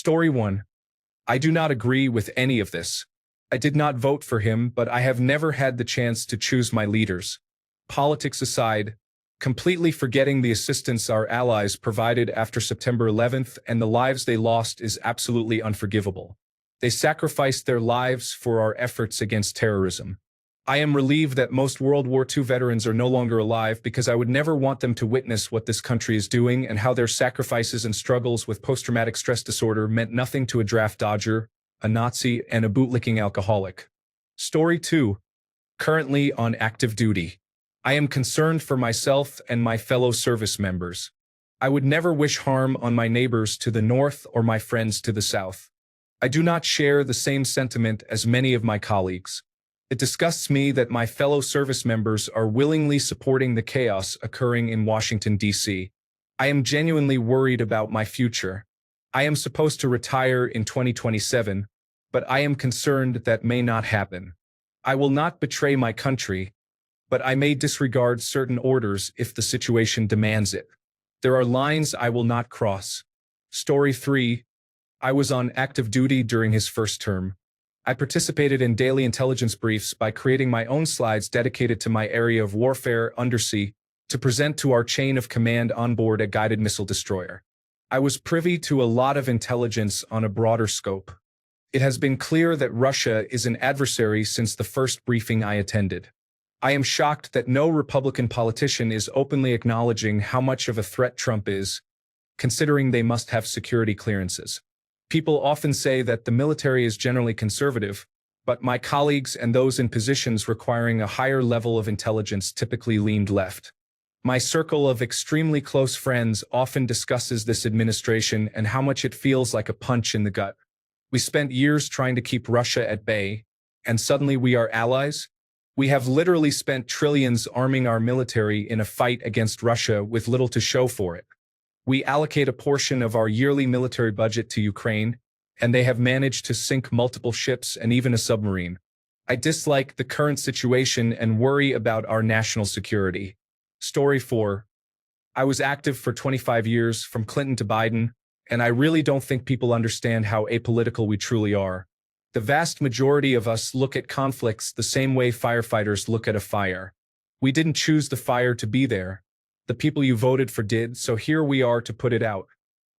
Story 1. I do not agree with any of this. I did not vote for him, but I have never had the chance to choose my leaders. Politics aside, completely forgetting the assistance our allies provided after September 11th and the lives they lost is absolutely unforgivable. They sacrificed their lives for our efforts against terrorism. I am relieved that most World War II veterans are no longer alive because I would never want them to witness what this country is doing and how their sacrifices and struggles with post-traumatic stress disorder meant nothing to a draft dodger, a Nazi, and a bootlicking alcoholic. Story 2. Currently on active duty. I am concerned for myself and my fellow service members. I would never wish harm on my neighbors to the north or my friends to the south. I do not share the same sentiment as many of my colleagues. It disgusts me that my fellow service members are willingly supporting the chaos occurring in Washington, D.C. I am genuinely worried about my future. I am supposed to retire in 2027, but I am concerned that may not happen. I will not betray my country, but I may disregard certain orders if the situation demands it. There are lines I will not cross. Story 3. I was on active duty during his first term. I participated in daily intelligence briefs by creating my own slides dedicated to my area of warfare, undersea, to present to our chain of command on board a guided missile destroyer. I was privy to a lot of intelligence on a broader scope. It has been clear that Russia is an adversary since the first briefing I attended. I am shocked that no Republican politician is openly acknowledging how much of a threat Trump is, considering they must have security clearances. People often say that the military is generally conservative, but my colleagues and those in positions requiring a higher level of intelligence typically leaned left. My circle of extremely close friends often discusses this administration and how much it feels like a punch in the gut. We spent years trying to keep Russia at bay, and suddenly we are allies? We have literally spent trillions arming our military in a fight against Russia with little to show for it. We allocate a portion of our yearly military budget to Ukraine, and they have managed to sink multiple ships and even a submarine. I dislike the current situation and worry about our national security. Story 4. I was active for 25 years, from Clinton to Biden, and I really don't think people understand how apolitical we truly are. The vast majority of us look at conflicts the same way firefighters look at a fire. We didn't choose the fire to be there. The people you voted for did, so here we are to put it out.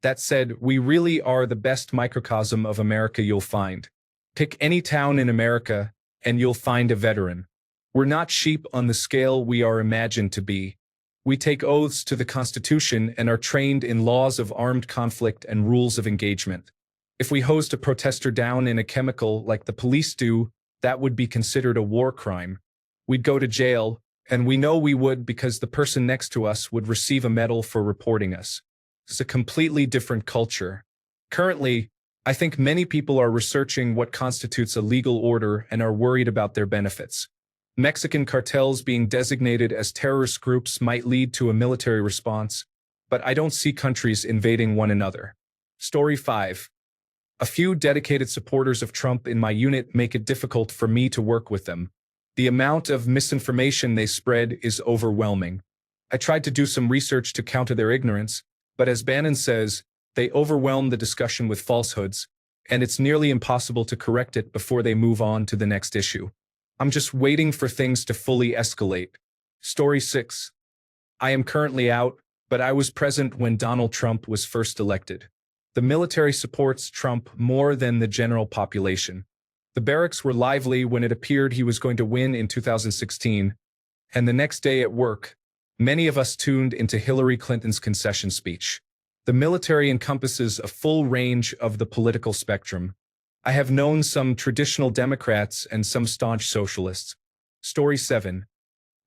That said, we really are the best microcosm of America you'll find. Pick any town in America, and you'll find a veteran. We're not sheep on the scale we are imagined to be. We take oaths to the Constitution and are trained in laws of armed conflict and rules of engagement. If we hosed a protester down in a chemical like the police do, that would be considered a war crime. We'd go to jail, and we know we would because the person next to us would receive a medal for reporting us. It's a completely different culture. Currently, I think many people are researching what constitutes a legal order and are worried about their benefits. Mexican cartels being designated as terrorist groups might lead to a military response, but I don't see countries invading one another. Story 5. A few dedicated supporters of Trump in my unit make it difficult for me to work with them. The amount of misinformation they spread is overwhelming. I tried to do some research to counter their ignorance, but as Bannon says, they overwhelm the discussion with falsehoods, and it's nearly impossible to correct it before they move on to the next issue. I'm just waiting for things to fully escalate. Story 6. I am currently out, but I was present when Donald Trump was first elected. The military supports Trump more than the general population. The barracks were lively when it appeared he was going to win in 2016, and the next day at work, many of us tuned into Hillary Clinton's concession speech. The military encompasses a full range of the political spectrum. I have known some traditional Democrats and some staunch socialists. Story 7.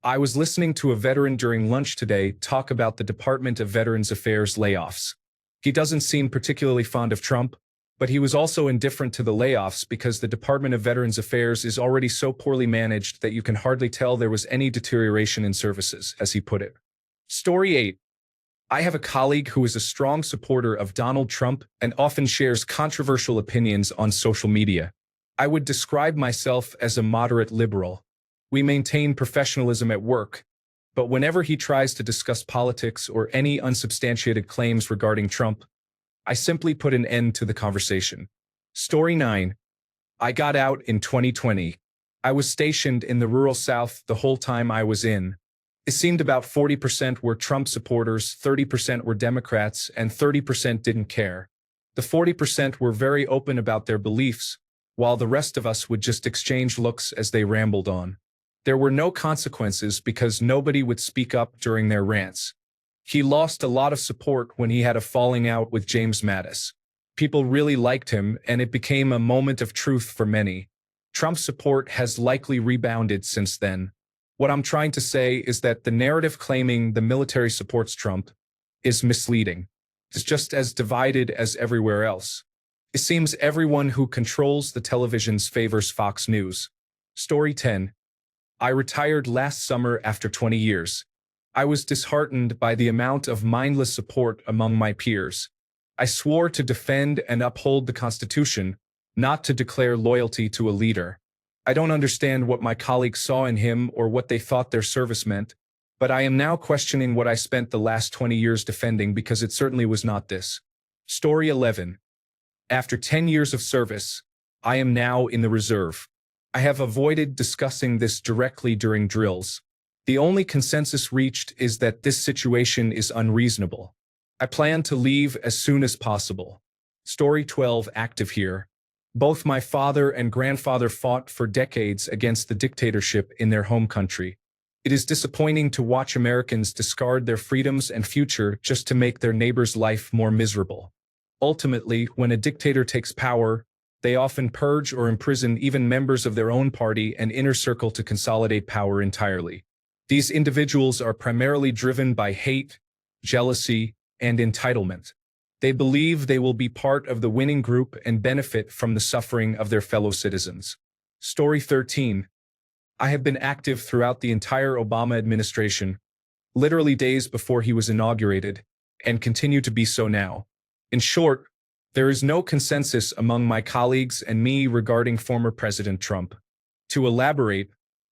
I was listening to a veteran during lunch today talk about the Department of Veterans Affairs layoffs. He doesn't seem particularly fond of Trump, but he was also indifferent to the layoffs because the Department of Veterans Affairs is already so poorly managed that you can hardly tell there was any deterioration in services, as he put it. Story 8. I have a colleague who is a strong supporter of Donald Trump and often shares controversial opinions on social media. I would describe myself as a moderate liberal. We maintain professionalism at work, but whenever he tries to discuss politics or any unsubstantiated claims regarding Trump, I simply put an end to the conversation. Story 9. I got out in 2020. I was stationed in the rural South the whole time I was in. It seemed about 40% were Trump supporters, 30% were Democrats, and 30% didn't care. The 40% were very open about their beliefs, while the rest of us would just exchange looks as they rambled on. There were no consequences because nobody would speak up during their rants. He lost a lot of support when he had a falling out with James Mattis. People really liked him, and it became a moment of truth for many. Trump's support has likely rebounded since then. What I'm trying to say is that the narrative claiming the military supports Trump is misleading. It's just as divided as everywhere else. It seems everyone who controls the televisions favors Fox News. Story 10. I retired last summer after 20 years. I was disheartened by the amount of mindless support among my peers. I swore to defend and uphold the Constitution, not to declare loyalty to a leader. I don't understand what my colleagues saw in him or what they thought their service meant, but I am now questioning what I spent the last 20 years defending because it certainly was not this. Story 11. After 10 years of service, I am now in the reserve. I have avoided discussing this directly during drills. The only consensus reached is that this situation is unreasonable. I plan to leave as soon as possible. Story 12. Active here. Both my father and grandfather fought for decades against the dictatorship in their home country. It is disappointing to watch Americans discard their freedoms and future just to make their neighbor's life more miserable. Ultimately, when a dictator takes power, they often purge or imprison even members of their own party and inner circle to consolidate power entirely. These individuals are primarily driven by hate, jealousy, and entitlement. They believe they will be part of the winning group and benefit from the suffering of their fellow citizens. Story 13. I have been active throughout the entire Obama administration, literally days before he was inaugurated, and continue to be so now. In short, there is no consensus among my colleagues and me regarding former President Trump. To elaborate,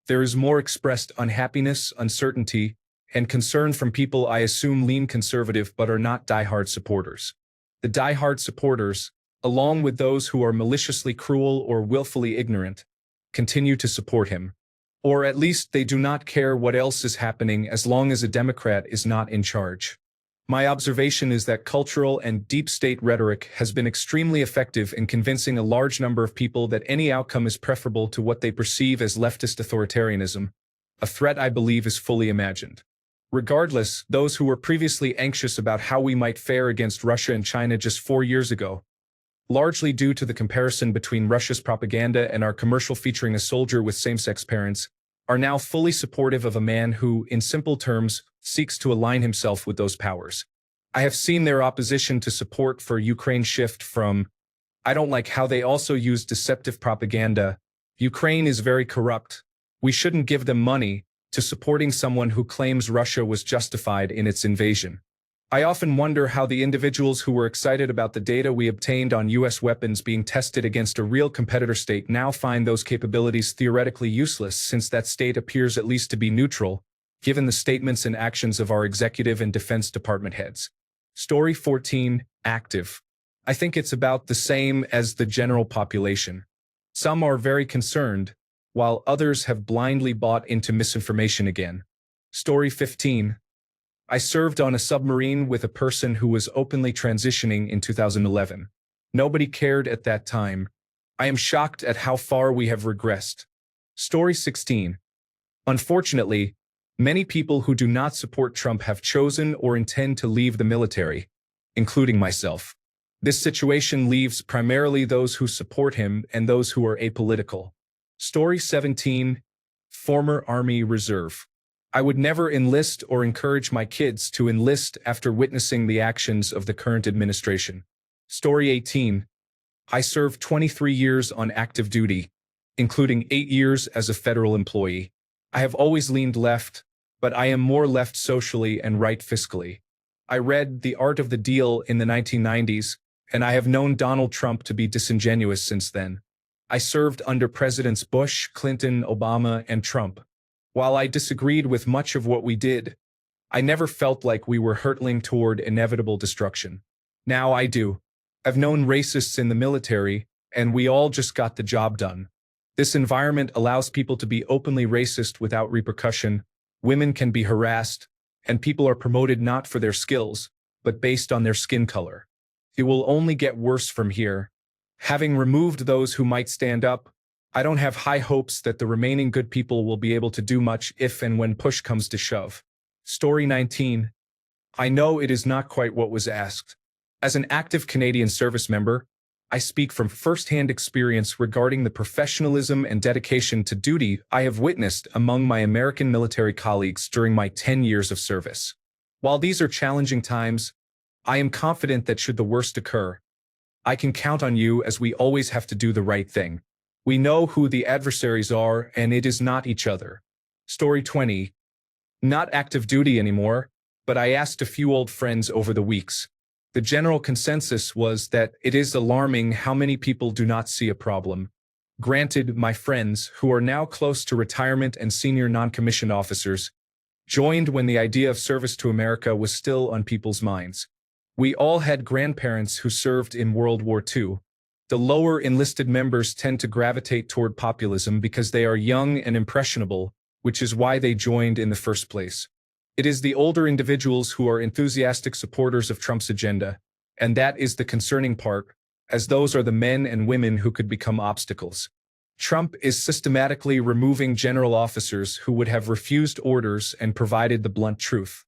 there is more expressed unhappiness, uncertainty, and concern from people I assume lean conservative but are not diehard supporters. The diehard supporters, along with those who are maliciously cruel or willfully ignorant, continue to support him. Or at least they do not care what else is happening as long as a Democrat is not in charge. My observation is that cultural and deep state rhetoric has been extremely effective in convincing a large number of people that any outcome is preferable to what they perceive as leftist authoritarianism, a threat I believe is fully imagined. Regardless, those who were previously anxious about how we might fare against Russia and China just 4 years ago, largely due to the comparison between Russia's propaganda and our commercial featuring a soldier with same-sex parents, are now fully supportive of a man who, in simple terms, seeks to align himself with those powers. I have seen their opposition to support for Ukraine shift from, "I don't like how they also use deceptive propaganda. Ukraine is very corrupt. We shouldn't give them money," to supporting someone who claims Russia was justified in its invasion. I often wonder how the individuals who were excited about the data we obtained on U.S. weapons being tested against a real competitor state now find those capabilities theoretically useless, since that state appears at least to be neutral, given the statements and actions of our executive and Defense Department heads. Story 14. Active. I think it's about the same as the general population. Some are very concerned, while others have blindly bought into misinformation again. Story 15. I served on a submarine with a person who was openly transitioning in 2011. Nobody cared at that time. I am shocked at how far we have regressed. Story 16. Unfortunately, many people who do not support Trump have chosen or intend to leave the military, including myself. This situation leaves primarily those who support him and those who are apolitical. Story 17. Former Army Reserve. I would never enlist or encourage my kids to enlist after witnessing the actions of the current administration. Story 18. I served 23 years on active duty, including 8 years as a federal employee. I have always leaned left, but I am more left socially and right fiscally. I read The Art of the Deal in the 1990s, and I have known Donald Trump to be disingenuous since then. I served under Presidents Bush, Clinton, Obama, and Trump. While I disagreed with much of what we did, I never felt like we were hurtling toward inevitable destruction. Now I do. I've known racists in the military, and we all just got the job done. This environment allows people to be openly racist without repercussion. Women can be harassed, and people are promoted not for their skills, but based on their skin color. It will only get worse from here. Having removed those who might stand up, I don't have high hopes that the remaining good people will be able to do much if and when push comes to shove. Story 19. I know it is not quite what was asked. As an active Canadian service member, I speak from first-hand experience regarding the professionalism and dedication to duty I have witnessed among my American military colleagues during my 10 years of service. While these are challenging times, I am confident that should the worst occur, I can count on you, as we always have to do the right thing. We know who the adversaries are, and it is not each other. Story 20. Not active duty anymore, but I asked a few old friends over the weeks. The general consensus was that it is alarming how many people do not see a problem. Granted, my friends, who are now close to retirement and senior non-commissioned officers, joined when the idea of service to America was still on people's minds. We all had grandparents who served in World War II. The lower enlisted members tend to gravitate toward populism because they are young and impressionable, which is why they joined in the first place. It is the older individuals who are enthusiastic supporters of Trump's agenda, and that is the concerning part, as those are the men and women who could become obstacles. Trump is systematically removing general officers who would have refused orders and provided the blunt truth.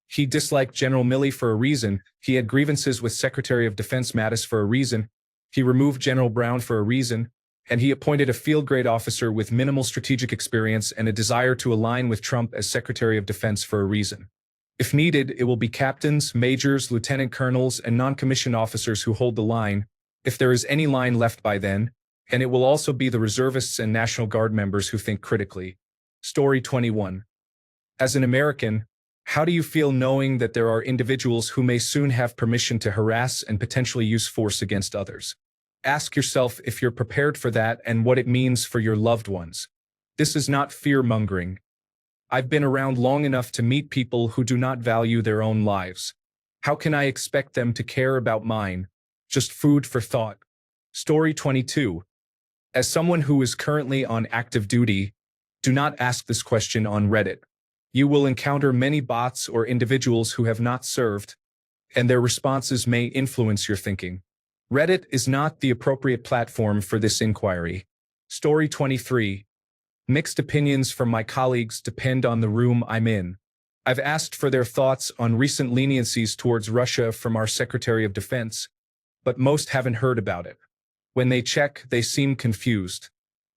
He disliked General Milley for a reason, he had grievances with Secretary of Defense Mattis for a reason, he removed General Brown for a reason, and he appointed a field-grade officer with minimal strategic experience and a desire to align with Trump as Secretary of Defense for a reason. If needed, it will be captains, majors, lieutenant colonels, and non-commissioned officers who hold the line, if there is any line left by then, and it will also be the reservists and National Guard members who think critically. Story 21. As an American, how do you feel knowing that there are individuals who may soon have permission to harass and potentially use force against others? Ask yourself if you're prepared for that and what it means for your loved ones. This is not fear-mongering. I've been around long enough to meet people who do not value their own lives. How can I expect them to care about mine? Just food for thought. Story 22. As someone who is currently on active duty, do not ask this question on Reddit. You will encounter many bots or individuals who have not served, and their responses may influence your thinking. Reddit is not the appropriate platform for this inquiry. Story 23. Mixed opinions from my colleagues depend on the room I'm in. I've asked for their thoughts on recent leniencies towards Russia from our Secretary of Defense, but most haven't heard about it. When they check, they seem confused.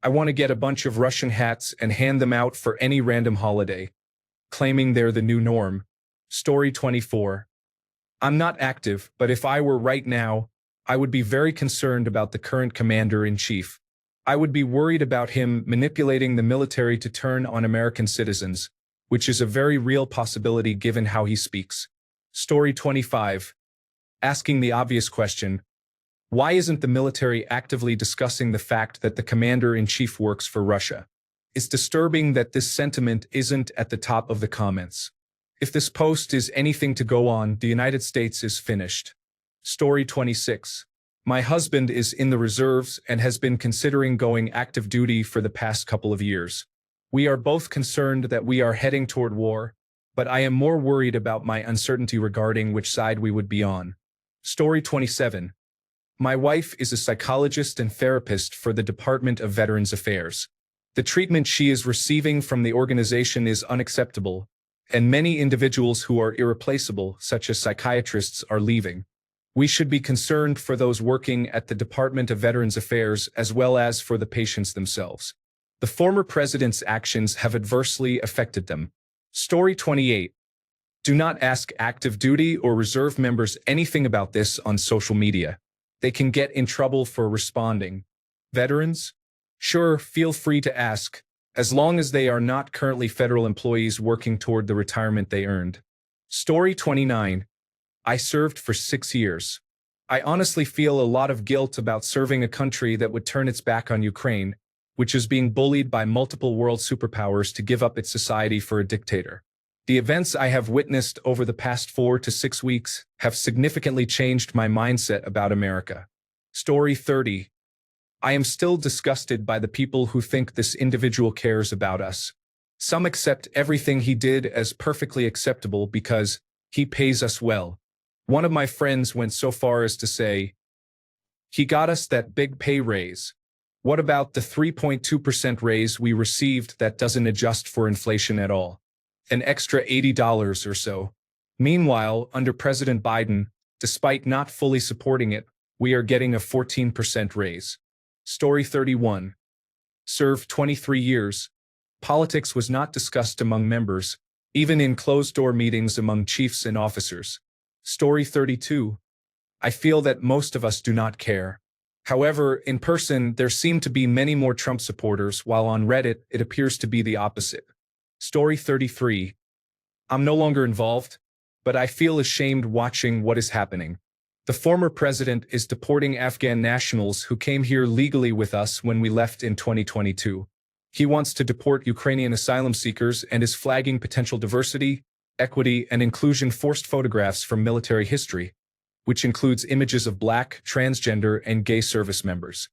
I want to get a bunch of Russian hats and hand them out for any random holiday, claiming they're the new norm. Story 24. I'm not active, but if I were right now, I would be very concerned about the current commander-in-chief. I would be worried about him manipulating the military to turn on American citizens, which is a very real possibility given how he speaks. Story 25. Asking the obvious question, why isn't the military actively discussing the fact that the commander-in-chief works for Russia? It's disturbing that this sentiment isn't at the top of the comments. If this post is anything to go on, the United States is finished. Story 26. My husband is in the reserves and has been considering going active duty for the past couple of years. We are both concerned that we are heading toward war, but I am more worried about my uncertainty regarding which side we would be on. Story 27. My wife is a psychologist and therapist for the Department of Veterans Affairs. The treatment she is receiving from the organization is unacceptable, and many individuals who are irreplaceable, such as psychiatrists, are leaving. We should be concerned for those working at the Department of Veterans Affairs as well as for the patients themselves. The former president's actions have adversely affected them. Story 28. Do not ask active duty or reserve members anything about this on social media. They can get in trouble for responding. Veterans? Sure, feel free to ask, as long as they are not currently federal employees working toward the retirement they earned. Story 29. I served for 6 years. I honestly feel a lot of guilt about serving a country that would turn its back on Ukraine, which is being bullied by multiple world superpowers to give up its society for a dictator. The events I have witnessed over the past 4 to 6 weeks have significantly changed my mindset about America. Story 30. I am still disgusted by the people who think this individual cares about us. Some accept everything he did as perfectly acceptable because he pays us well. One of my friends went so far as to say, "He got us that big pay raise. What about the 3.2% raise we received that doesn't adjust for inflation at all? An extra $80 or so." Meanwhile, under President Biden, despite not fully supporting it, we are getting a 14% raise. Story 31. Served 23 years. Politics was not discussed among members, even in closed-door meetings among chiefs and officers. Story 32. I feel that most of us do not care. However, in person, there seem to be many more Trump supporters, while on Reddit, it appears to be the opposite. Story 33. I'm no longer involved, but I feel ashamed watching what is happening. The former president is deporting Afghan nationals who came here legally with us when we left in 2022. He wants to deport Ukrainian asylum seekers and is flagging potential diversity, equity, and inclusion forced photographs from military history, which includes images of Black, transgender, and gay service members.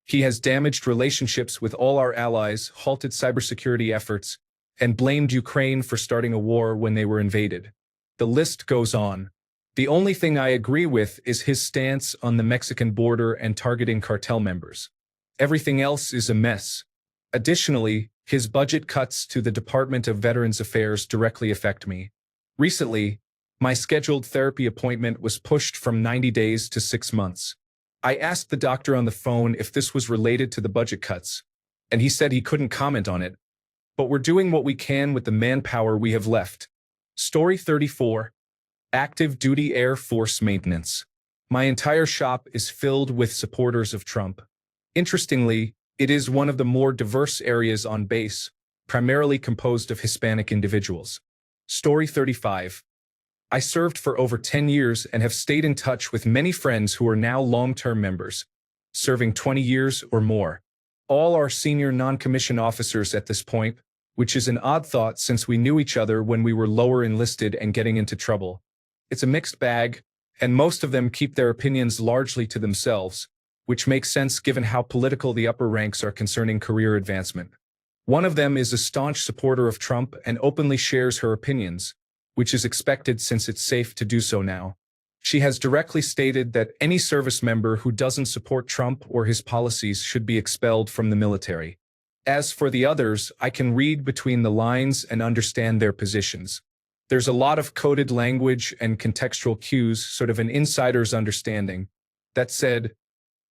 He has damaged relationships with all our allies, halted cybersecurity efforts, and blamed Ukraine for starting a war when they were invaded. The list goes on. The only thing I agree with is his stance on the Mexican border and targeting cartel members. Everything else is a mess. Additionally, his budget cuts to the Department of Veterans Affairs directly affect me. Recently, my scheduled therapy appointment was pushed from 90 days to 6 months. I asked the doctor on the phone if this was related to the budget cuts, and he said he couldn't comment on it. But we're doing what we can with the manpower we have left. Story 34. Active duty Air Force maintenance. My entire shop is filled with supporters of Trump. Interestingly, it is one of the more diverse areas on base, primarily composed of Hispanic individuals. Story 35. I served for over 10 years and have stayed in touch with many friends who are now long-term members, serving 20 years or more. All are senior non-commissioned officers at this point, which is an odd thought since we knew each other when we were lower enlisted and getting into trouble. It's a mixed bag, and most of them keep their opinions largely to themselves, which makes sense given how political the upper ranks are concerning career advancement. One of them is a staunch supporter of Trump and openly shares her opinions, which is expected since it's safe to do so now. She has directly stated that any service member who doesn't support Trump or his policies should be expelled from the military. As for the others, I can read between the lines and understand their positions. There's a lot of coded language and contextual cues, sort of an insider's understanding. That said,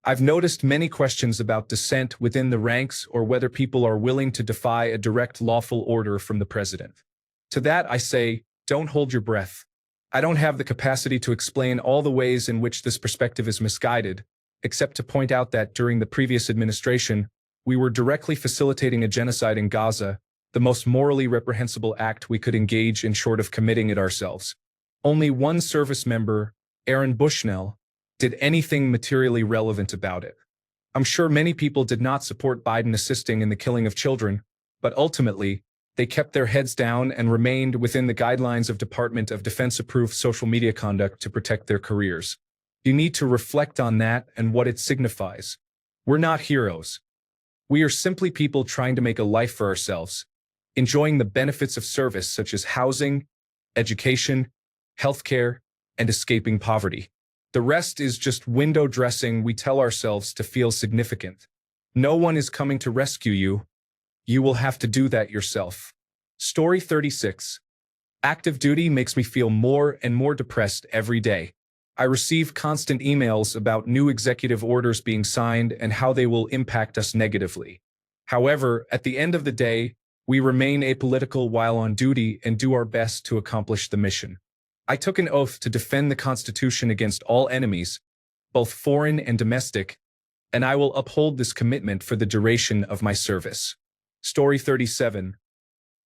I've noticed many questions about dissent within the ranks or whether people are willing to defy a direct lawful order from the president. To that I say, don't hold your breath. I don't have the capacity to explain all the ways in which this perspective is misguided, except to point out that during the previous administration, we were directly facilitating a genocide in Gaza, the most morally reprehensible act we could engage in short of committing it ourselves. Only one service member, Aaron Bushnell, did anything materially relevant about it. I'm sure many people did not support Biden assisting in the killing of children, but ultimately, they kept their heads down and remained within the guidelines of Department of Defense-approved social media conduct to protect their careers. You need to reflect on that and what it signifies. We're not heroes. We are simply people trying to make a life for ourselves, enjoying the benefits of service such as housing, education, healthcare, and escaping poverty. The rest is just window dressing we tell ourselves to feel significant. No one is coming to rescue you. You will have to do that yourself. Story 36. Active duty makes me feel more and more depressed every day. I receive constant emails about new executive orders being signed and how they will impact us negatively. However, at the end of the day, we remain apolitical while on duty and do our best to accomplish the mission. I took an oath to defend the Constitution against all enemies, both foreign and domestic, and I will uphold this commitment for the duration of my service. Story 37.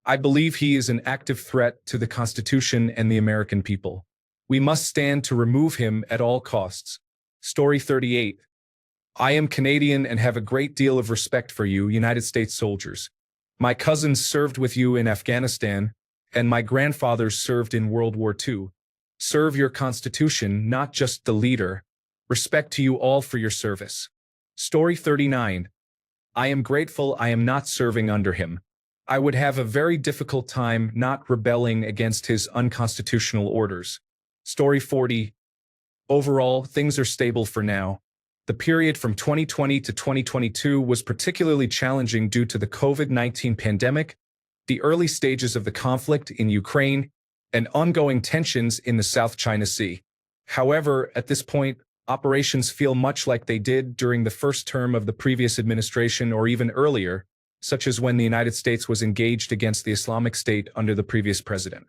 I believe he is an active threat to the Constitution and the American people. We must stand to remove him at all costs. Story 38. I am Canadian and have a great deal of respect for you, United States soldiers. My cousins served with you in Afghanistan, and my grandfathers served in World War II. Serve your constitution, not just the leader. Respect to you all for your service. Story 39. I am grateful I am not serving under him. I would have a very difficult time not rebelling against his unconstitutional orders. Story 40. Overall, things are stable for now. The period from 2020 to 2022 was particularly challenging due to the COVID-19 pandemic, the early stages of the conflict in Ukraine, and ongoing tensions in the South China Sea. However, at this point, operations feel much like they did during the first term of the previous administration or even earlier, such as when the United States was engaged against the Islamic State under the previous president.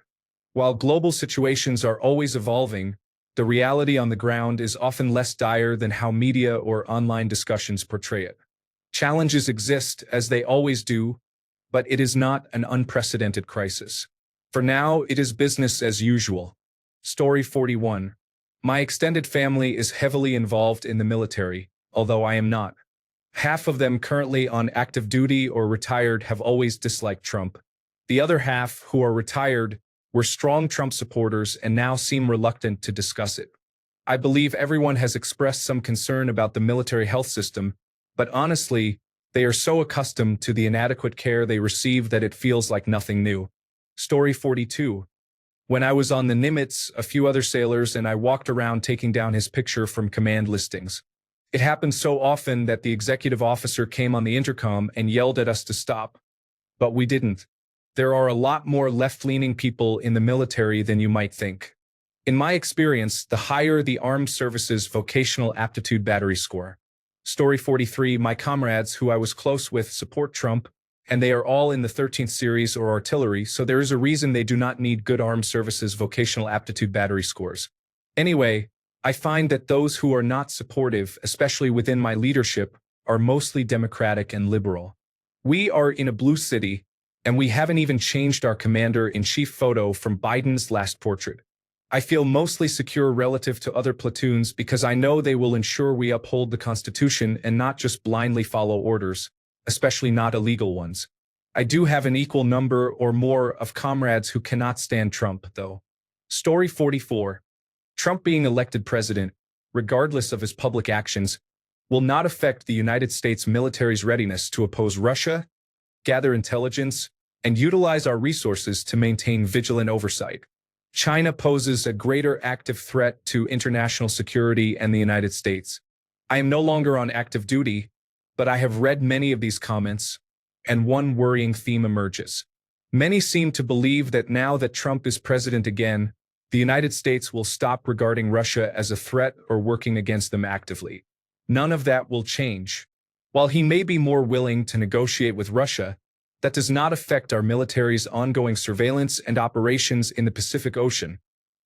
While global situations are always evolving, the reality on the ground is often less dire than how media or online discussions portray it. Challenges exist, as they always do, but it is not an unprecedented crisis. For now, it is business as usual. Story 41. My extended family is heavily involved in the military, although I am not. Half of them currently on active duty or retired have always disliked Trump. The other half, who are retired, were strong Trump supporters and now seem reluctant to discuss it. I believe everyone has expressed some concern about the military health system, but honestly, they are so accustomed to the inadequate care they receive that it feels like nothing new. Story 42. When I was on the Nimitz, a few other sailors and I walked around taking down his picture from command listings. It happened so often that the executive officer came on the intercom and yelled at us to stop. But we didn't. There are a lot more left-leaning people in the military than you might think. In my experience, the higher the Armed Services Vocational Aptitude Battery score. Story 43. My comrades, who I was close with, support Trump, and they are all in the 13th series or artillery, so there is a reason they do not need good Armed Services Vocational Aptitude Battery scores. Anyway, I find that those who are not supportive, especially within my leadership, are mostly Democratic and liberal. We are in a blue city, and we haven't even changed our commander-in-chief photo from Biden's last portrait. I feel mostly secure relative to other platoons because I know they will ensure we uphold the Constitution and not just blindly follow orders, especially not illegal ones. I do have an equal number or more of comrades who cannot stand Trump, though. Story 44. Trump being elected president, regardless of his public actions, will not affect the United States military's readiness to oppose Russia, gather intelligence, and utilize our resources to maintain vigilant oversight. China poses a greater active threat to international security and the United States. I am no longer on active duty, but I have read many of these comments, and one worrying theme emerges. Many seem to believe that now that Trump is president again, the United States will stop regarding Russia as a threat or working against them actively. None of that will change. While he may be more willing to negotiate with Russia, that does not affect our military's ongoing surveillance and operations in the Pacific Ocean,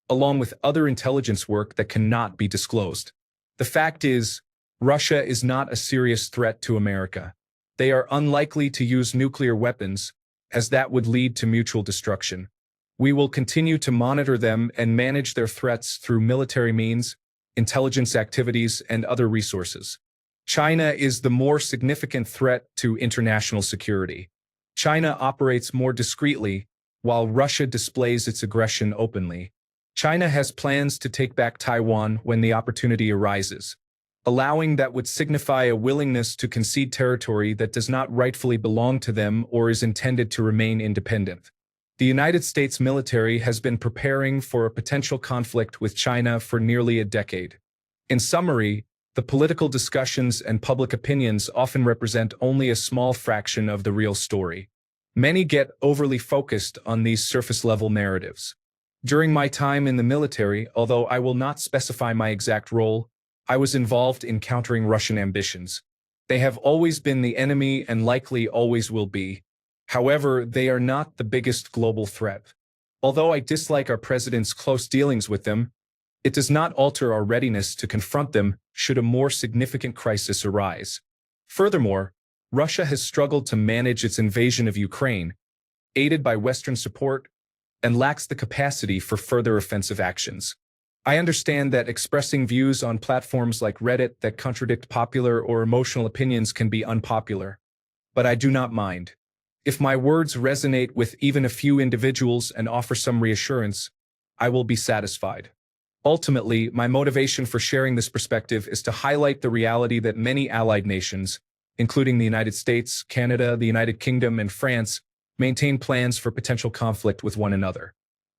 along with other intelligence work that cannot be disclosed. The fact is, Russia is not a serious threat to America. They are unlikely to use nuclear weapons, as that would lead to mutual destruction. We will continue to monitor them and manage their threats through military means, intelligence activities, and other resources. China is the more significant threat to international security. China operates more discreetly, while Russia displays its aggression openly. China has plans to take back Taiwan when the opportunity arises. Allowing that would signify a willingness to concede territory that does not rightfully belong to them or is intended to remain independent. The United States military has been preparing for a potential conflict with China for nearly a decade. In summary, the political discussions and public opinions often represent only a small fraction of the real story. Many get overly focused on these surface-level narratives. During my time in the military, although I will not specify my exact role, I was involved in countering Russian ambitions. They have always been the enemy and likely always will be. However, they are not the biggest global threat. Although I dislike our president's close dealings with them, it does not alter our readiness to confront them should a more significant crisis arise. Furthermore, Russia has struggled to manage its invasion of Ukraine, aided by Western support, and lacks the capacity for further offensive actions. I understand that expressing views on platforms like Reddit that contradict popular or emotional opinions can be unpopular, but I do not mind. If my words resonate with even a few individuals and offer some reassurance, I will be satisfied. Ultimately, my motivation for sharing this perspective is to highlight the reality that many allied nations, including the United States, Canada, the United Kingdom, and France, maintain plans for potential conflict with one another.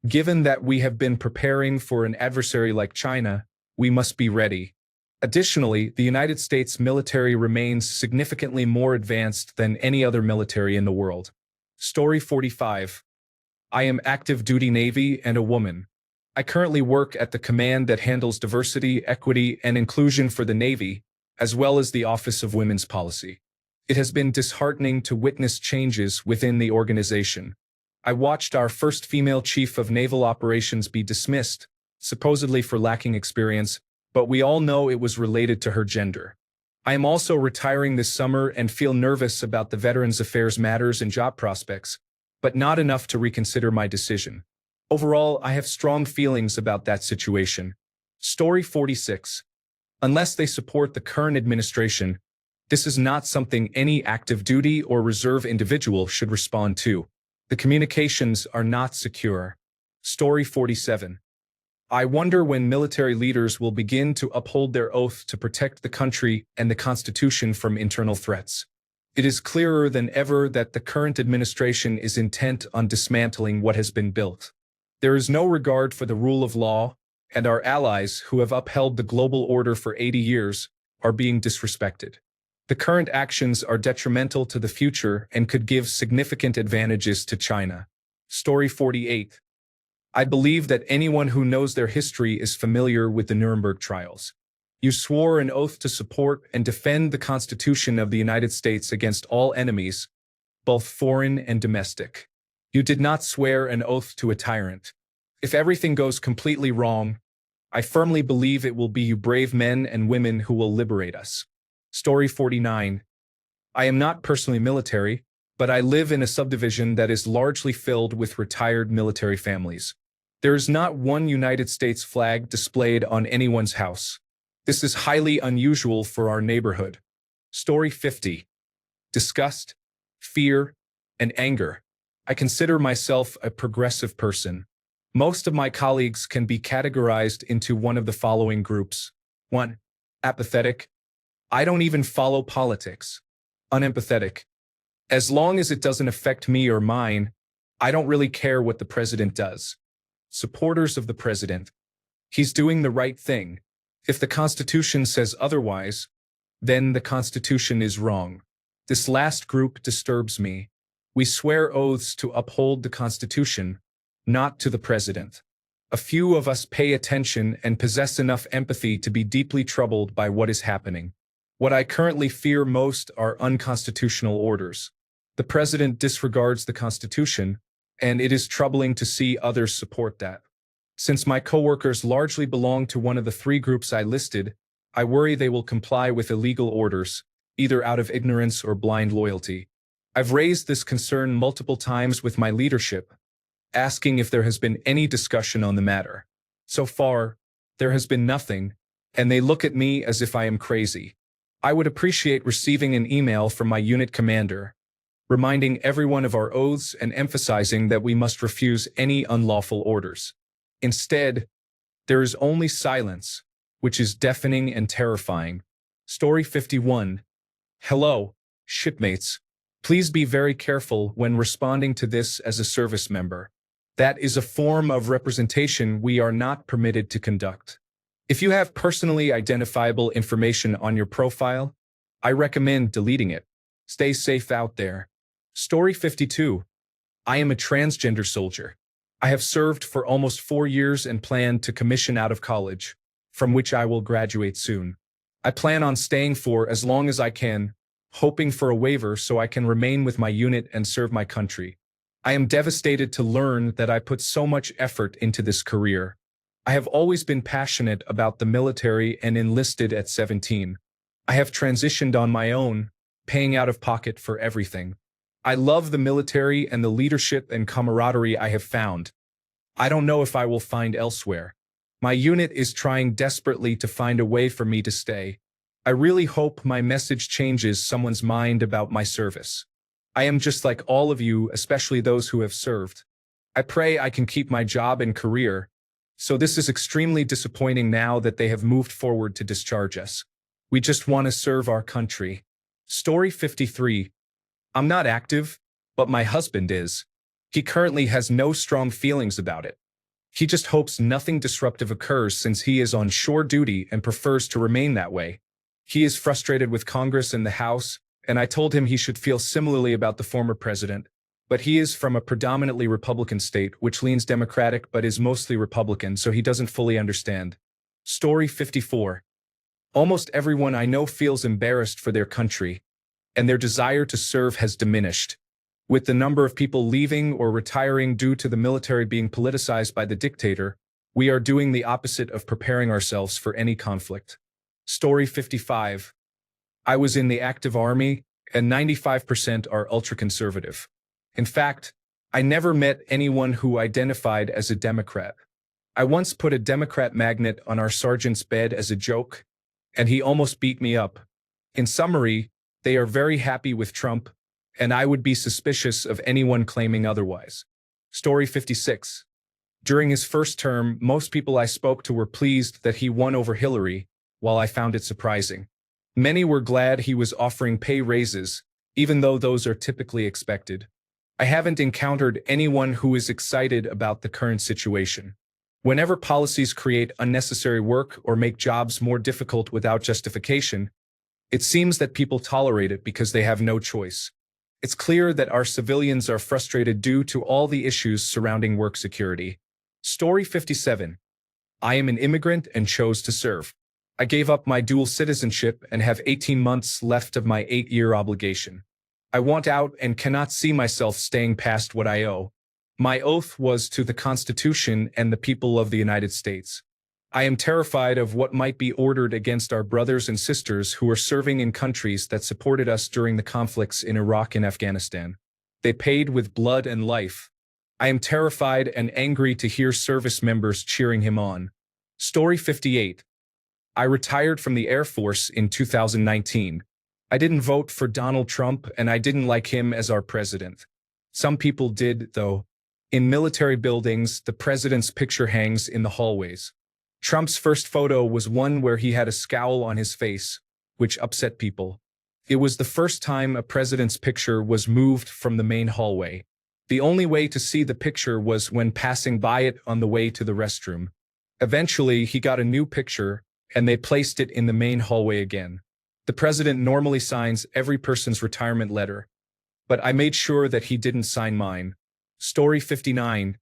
Given that we have been preparing for an adversary like China, we must be ready. Additionally, the United States military remains significantly more advanced than any other military in the world. Story 45. I am active duty Navy and a woman. I currently work at the command that handles diversity, equity, and inclusion for the Navy, as well as the Office of Women's Policy. It has been disheartening to witness changes within the organization. I watched our first female chief of naval operations be dismissed, supposedly for lacking experience, but we all know it was related to her gender. I am also retiring this summer and feel nervous about the Veterans Affairs matters and job prospects, but not enough to reconsider my decision. Overall, I have strong feelings about that situation. Story 46. Unless they support the current administration, this is not something any active duty or reserve individual should respond to. The communications are not secure. Story 47. I wonder when military leaders will begin to uphold their oath to protect the country and the Constitution from internal threats. It is clearer than ever that the current administration is intent on dismantling what has been built. There is no regard for the rule of law, and our allies, who have upheld the global order for 80 years, are being disrespected. The current actions are detrimental to the future and could give significant advantages to China. Story 48. I believe that anyone who knows their history is familiar with the Nuremberg trials. You swore an oath to support and defend the Constitution of the United States against all enemies, both foreign and domestic. You did not swear an oath to a tyrant. If everything goes completely wrong, I firmly believe it will be you brave men and women who will liberate us. Story 49. I am not personally military, but I live in a subdivision that is largely filled with retired military families. There is not one United States flag displayed on anyone's house. This is highly unusual for our neighborhood. Story 50. Disgust, fear, and anger. I consider myself a progressive person. Most of my colleagues can be categorized into one of the following groups. 1. Apathetic. I don't even follow politics. Unempathetic. As long as it doesn't affect me or mine, I don't really care what the president does. Supporters of the president. He's doing the right thing. If the Constitution says otherwise, then the Constitution is wrong. This last group disturbs me. We swear oaths to uphold the Constitution, not to the president. A few of us pay attention and possess enough empathy to be deeply troubled by what is happening. What I currently fear most are unconstitutional orders. The president disregards the Constitution, and it is troubling to see others support that. Since my coworkers largely belong to one of the three groups I listed, I worry they will comply with illegal orders, either out of ignorance or blind loyalty. I've raised this concern multiple times with my leadership, asking if there has been any discussion on the matter. So far, there has been nothing, and they look at me as if I am crazy. I would appreciate receiving an email from my unit commander, reminding everyone of our oaths and emphasizing that we must refuse any unlawful orders. Instead, there is only silence, which is deafening and terrifying. Story 51. Hello, shipmates. Please be very careful when responding to this as a service member. That is a form of representation we are not permitted to conduct. If you have personally identifiable information on your profile, I recommend deleting it. Stay safe out there. Story 52. I am a transgender soldier. I have served for almost 4 years and plan to commission out of college, from which I will graduate soon. I plan on staying for as long as I can, hoping for a waiver so I can remain with my unit and serve my country. I am devastated to learn that I put so much effort into this career. I have always been passionate about the military and enlisted at 17. I have transitioned on my own, paying out of pocket for everything. I love the military and the leadership and camaraderie I have found. I don't know if I will find elsewhere. My unit is trying desperately to find a way for me to stay. I really hope my message changes someone's mind about my service. I am just like all of you, especially those who have served. I pray I can keep my job and career. So this is extremely disappointing now that they have moved forward to discharge us. We just want to serve our country. Story 53. I'm not active, but my husband is. He currently has no strong feelings about it. He just hopes nothing disruptive occurs since he is on shore duty and prefers to remain that way. He is frustrated with Congress and the House, and I told him he should feel similarly about the former president, but he is from a predominantly Republican state which leans Democratic but is mostly Republican, so he doesn't fully understand. Story 54. Almost everyone I know feels embarrassed for their country, and their desire to serve has diminished. With the number of people leaving or retiring due to the military being politicized by the dictator, we are doing the opposite of preparing ourselves for any conflict. Story 55. I was in the active army, and 95% are ultra-conservative. In fact, I never met anyone who identified as a Democrat. I once put a Democrat magnet on our sergeant's bed as a joke, and he almost beat me up. In summary, they are very happy with Trump, and I would be suspicious of anyone claiming otherwise. Story 56. During his first term, most people I spoke to were pleased that he won over Hillary, while I found it surprising. Many were glad he was offering pay raises, even though those are typically expected. I haven't encountered anyone who is excited about the current situation. Whenever policies create unnecessary work or make jobs more difficult without justification, it seems that people tolerate it because they have no choice. It's clear that our civilians are frustrated due to all the issues surrounding work security. Story 57. I am an immigrant and chose to serve. I gave up my dual citizenship and have 18 months left of my 8-year obligation. I want out and cannot see myself staying past what I owe. My oath was to the Constitution and the people of the United States. I am terrified of what might be ordered against our brothers and sisters who are serving in countries that supported us during the conflicts in Iraq and Afghanistan. They paid with blood and life. I am terrified and angry to hear service members cheering him on. Story 58. I retired from the Air Force in 2019. I didn't vote for Donald Trump and I didn't like him as our president. Some people did, though. In military buildings, the president's picture hangs in the hallways. Trump's first photo was one where he had a scowl on his face, which upset people. It was the first time a president's picture was moved from the main hallway. The only way to see the picture was when passing by it on the way to the restroom. Eventually, he got a new picture, and they placed it in the main hallway again. The president normally signs every person's retirement letter, but I made sure that he didn't sign mine. Story 59.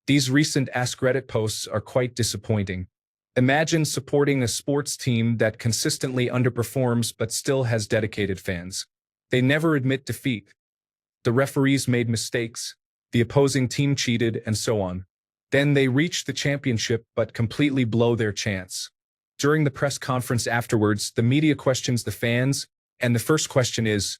These recent AskReddit posts are quite disappointing. Imagine supporting a sports team that consistently underperforms but still has dedicated fans. They never admit defeat. The referees made mistakes, the opposing team cheated, and so on. Then they reach the championship but completely blow their chance. During the press conference afterwards, the media questions the fans, and the first question is,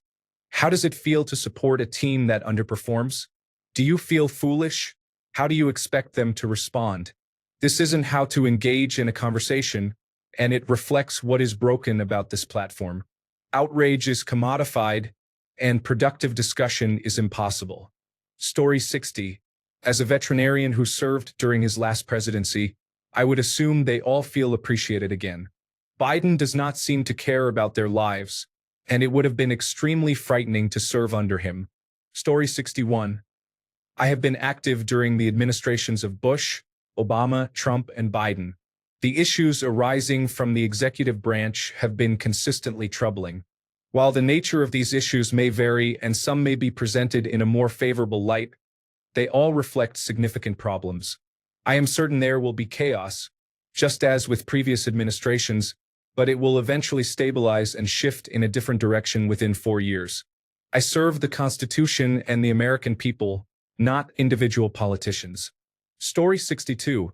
how does it feel to support a team that underperforms? Do you feel foolish? How do you expect them to respond? This isn't how to engage in a conversation, and it reflects what is broken about this platform. Outrage is commodified, and productive discussion is impossible. Story 60. As a veterinarian who served during his last presidency, I would assume they all feel appreciated again. Biden does not seem to care about their lives, and it would have been extremely frightening to serve under him. Story 61. I have been active during the administrations of Bush, Obama, Trump, and Biden. The issues arising from the executive branch have been consistently troubling. While the nature of these issues may vary and some may be presented in a more favorable light, they all reflect significant problems. I am certain there will be chaos, just as with previous administrations, but it will eventually stabilize and shift in a different direction within 4 years. I serve the Constitution and the American people, not individual politicians. Story 62.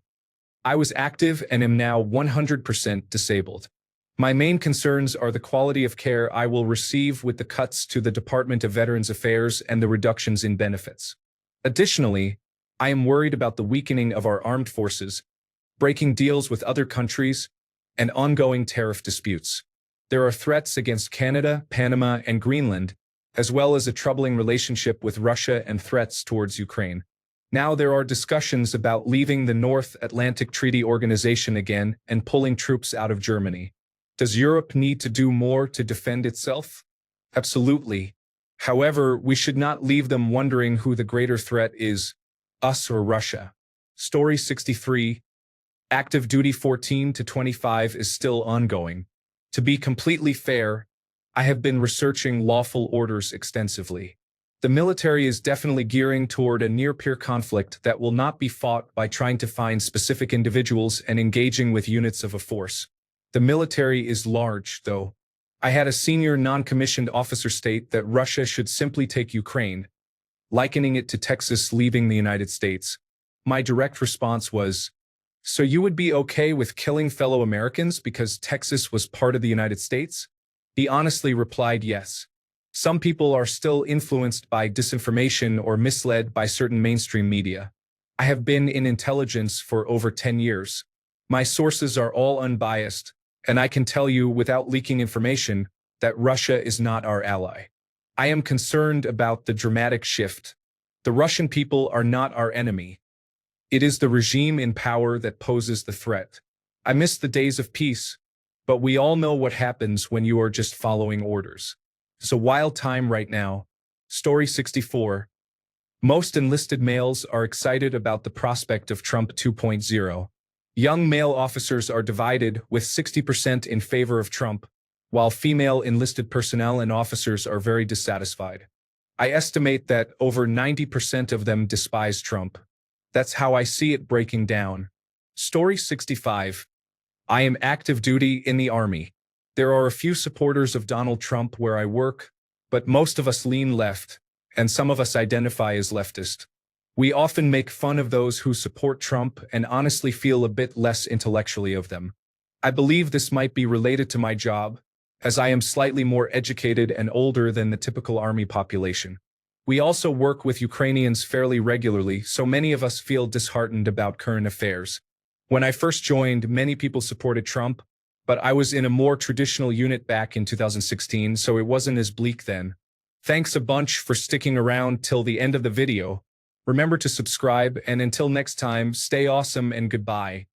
I was active and am now 100% disabled. My main concerns are the quality of care I will receive with the cuts to the Department of Veterans Affairs and the reductions in benefits. Additionally, I am worried about the weakening of our armed forces, breaking deals with other countries, and ongoing tariff disputes. There are threats against Canada, Panama, and Greenland, as well as a troubling relationship with Russia and threats towards Ukraine. Now there are discussions about leaving the North Atlantic Treaty Organization again and pulling troops out of Germany. Does Europe need to do more to defend itself? Absolutely. However, we should not leave them wondering who the greater threat is, us or Russia. Story 63. Active duty 14 to 25 is still ongoing. To be completely fair, I have been researching lawful orders extensively. The military is definitely gearing toward a near-peer conflict that will not be fought by trying to find specific individuals and engaging with units of a force. The military is large, though. I had a senior non-commissioned officer state that Russia should simply take Ukraine, likening it to Texas leaving the United States. My direct response was, "So you would be okay with killing fellow Americans because Texas was part of the United States?" He honestly replied yes. Some people are still influenced by disinformation or misled by certain mainstream media. I have been in intelligence for over 10 years. My sources are all unbiased, and I can tell you without leaking information that Russia is not our ally. I am concerned about the dramatic shift. The Russian people are not our enemy. It is the regime in power that poses the threat. I miss the days of peace, but we all know what happens when you are just following orders. It's a wild time right now. Story 64. Most enlisted males are excited about the prospect of Trump 2.0. Young male officers are divided, with 60% in favor of Trump, while female enlisted personnel and officers are very dissatisfied. I estimate that over 90% of them despise Trump. That's how I see it breaking down. Story 65. I am active duty in the Army. There are a few supporters of Donald Trump where I work, but most of us lean left, and some of us identify as leftist. We often make fun of those who support Trump and honestly feel a bit less intellectually of them. I believe this might be related to my job, as I am slightly more educated and older than the typical Army population. We also work with Ukrainians fairly regularly, so many of us feel disheartened about current affairs. When I first joined, many people supported Trump, but I was in a more traditional unit back in 2016, so it wasn't as bleak then. Thanks a bunch for sticking around till the end of the video. Remember to subscribe, and until next time, stay awesome and goodbye.